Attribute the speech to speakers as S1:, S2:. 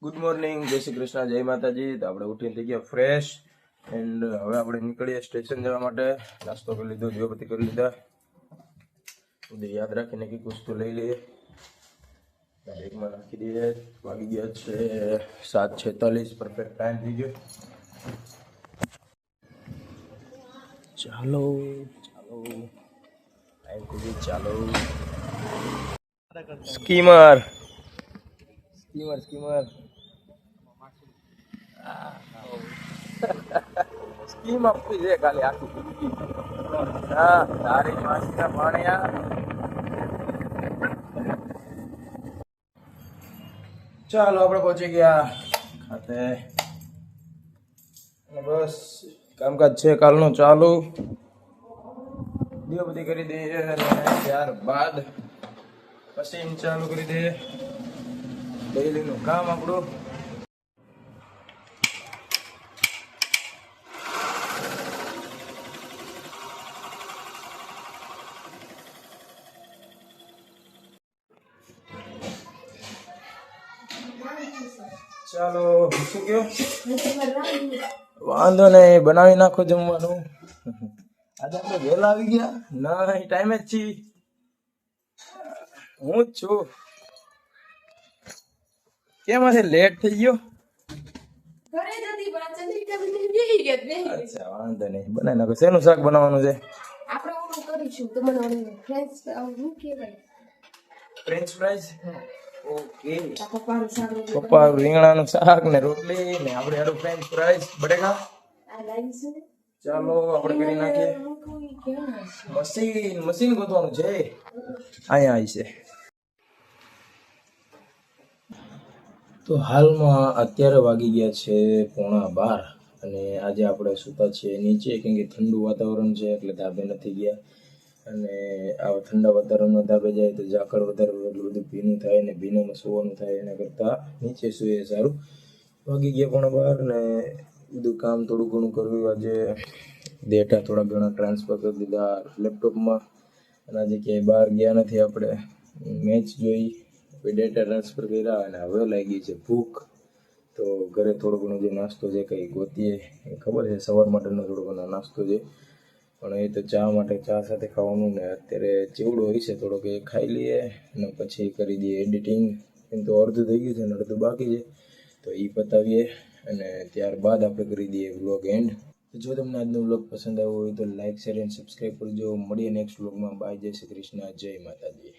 S1: Good morning, જય શ્રી કૃષ્ણ, જય માતાજી. તો આપણે ઉઠીને થઈ ગયા ફ્રેશ એન્ડ હવે આપણે નીકળીએ સ્ટેશન જવા માટે. નાસ્તો કરી લીધો, દીવાબત્તી કરી લીધા. બધું યાદ રાખીને કંઈક વસ્તુ લઈ લઈએ, બેગમાં નાખી દઈએ. વાગી ગયા છે 7:46, પરફેક્ટ ટાઈમ થઈ ગયો. ચાલો ચાલો, ટાઈમ થઈ ગયો, ચાલો. સ્કીમર સ્કીમર સ્કીમર સ્કીમ આપવી છે ખાલી આખી જિંદગી. હા, તારી માસીના પાણિયા. ચાલો આપણે પહોંચી ગયા ખાતે. બસ કામકાજ છે કાલનું ચાલુ. દીવાબત્તી કરી દઈએ અને ત્યારબાદ પછી ચાલુ કરી દઈએ ડેઈલીનું કામ આપણું. ચાલો, શું કયો? વાંધો નહીં, બનાવી નાખો જમવાનું. આજે આપણે વહેલા આવી ગયા? નહીં, ટાઈમે જ છીએ. હું જ છું. કેમ આજે લેટ થઈ ગયો? અચ્છા, વાંધો નહીં, બનાવી નાખો. શેનું શાક બનાવવાનું છે? French fries. ઓકે, પપ્પા રીંગણાનું શાક ને રોટલી ને આપણે હારું ફ્રેન્ચ ફ્રાઈઝ બટેકા. ચાલો આપણે કરી નાખીએ. મશીન ગોતવાનું છે, અહીંયા આવી છે. તો હાલમાં અત્યારે વાગી ગયા છે 11:15 અને આજે આપણે સૂતા છીએ નીચે, કેમ કે ઠંડુ વાતાવરણ છે એટલે ધાબે નથી ગયા. અને આવા ઠંડા વાતાવરણમાં ધાબે જાય તો ઝાકળ વધારે એટલું બધું ભીનું થાય ને ભીનામાં સુવાનું થાય, એના કરતાં નીચે સૂઈએ સારું. વાગી ગયા 11:15 ને બધું કામ થોડું ઘણું કર્યું. આજે ડેટા થોડા ઘણા ટ્રાન્સફર કરી દીધા લેપટોપમાં. અને આજે ક્યાંય બહાર ગયા નથી આપણે, મેચ જોઈ, ડેટા ટ્રાન્સફર કર્યા અને હવે લાગી છે ભૂખ. તો ઘરે થોડો ઘણો જે નાસ્તો છે કંઈ ગોતીએ. ખબર છે સવાર માટેનો થોડો ઘણો નાસ્તો છે, પણ એ તો ચા માટે ચા સાથે ખાવાનું. ને અત્યારે ચેવડો હોય છે થોડોક, એ ખાઈ લઈએ અને પછી કરી દઈએ એડિટિંગ. એમ તો અડધું થઈ ગયું છે ને અડધું બાકી છે, તો એ પતાવીએ અને ત્યારબાદ આપણે કરી દઈએ વ્લોગ એન્ડ. જો તમને આજનો વ્લોગ પસંદ આવ્યો હોય તો લાઇક, શેર એન્ડ સબસ્ક્રાઈબ કરજો. મળીએ નેક્સ્ટ વ્લોગમાં. બાય, જય શ્રી કૃષ્ણ, જય માતાજી.